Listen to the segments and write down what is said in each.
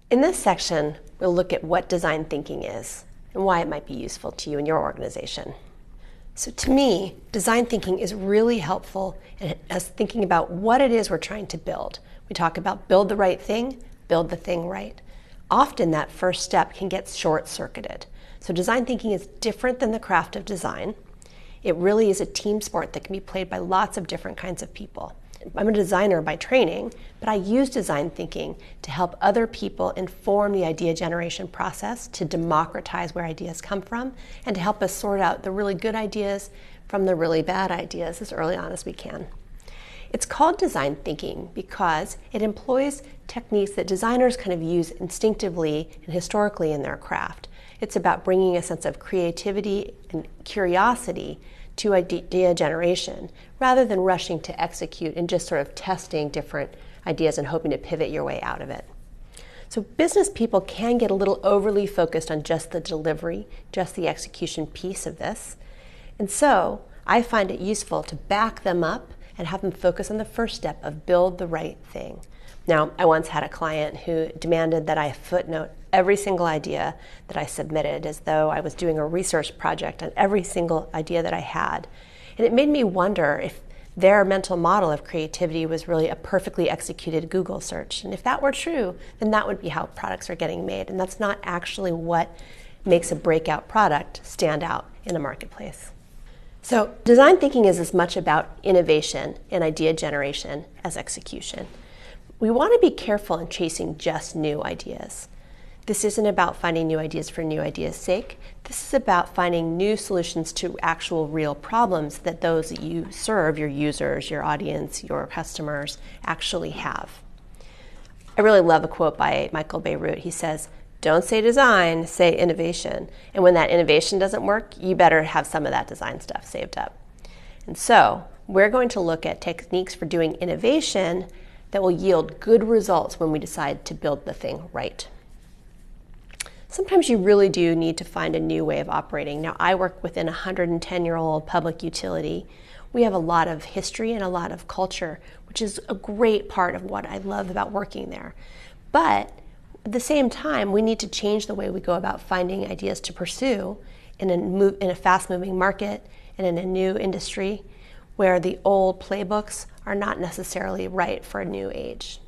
In this section, we'll look at what design thinking is and why it might be useful to you and your organization. So to me, design thinking is really helpful in us thinking about what it is we're trying to build. We talk about build the right thing, build the thing right. Often that first step can get short-circuited. So design thinking is different than the craft of design. It really is a team sport that can be played by lots of different kinds of people. I'm a designer by training, but I use design thinking to help other people inform the idea generation process, to democratize where ideas come from, and to help us sort out the really good ideas from the really bad ideas as early on as we can. It's called design thinking because it employs techniques that designers kind of use instinctively and historically in their craft. It's about bringing a sense of creativity and curiosity to idea generation, rather than rushing to execute and just sort of testing different ideas and hoping to pivot your way out of it. So business people can get a little overly focused on just the delivery, just the execution piece of this. And so I find it useful to back them up and have them focus on the first step of build the right thing. Now, I once had a client who demanded that I footnote every single idea that I submitted, as though I was doing a research project on every single idea that I had. And it made me wonder if their mental model of creativity was really a perfectly executed Google search. And if that were true, then that would be how products are getting made. And that's not actually what makes a breakout product stand out in a marketplace. So design thinking is as much about innovation and idea generation as execution. We want to be careful in chasing just new ideas. This isn't about finding new ideas for new ideas' sake. This is about finding new solutions to actual real problems that those that you serve, your users, your audience, your customers, actually have. I really love a quote by Michael Bierut. He says, "Don't say design, say innovation. And when that innovation doesn't work, you better have some of that design stuff saved up." And so we're going to look at techniques for doing innovation that will yield good results when we decide to build the thing right. Sometimes you really do need to find a new way of operating. Now, I work within a 110-year-old public utility. We have a lot of history and a lot of culture, which is a great part of what I love about working there. But at the same time, we need to change the way we go about finding ideas to pursue in a fast-moving market and in a new industry where the old playbooks are not necessarily right for a new age.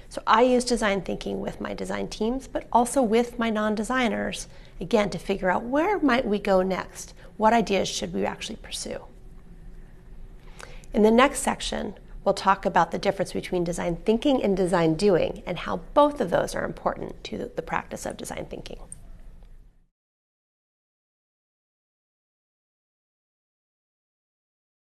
So I use design thinking with my design teams, but also with my non-designers, again, to figure out where might we go next? What ideas should we actually pursue? In the next section, we'll talk about the difference between design thinking and design doing and how both of those are important to the practice of design thinking.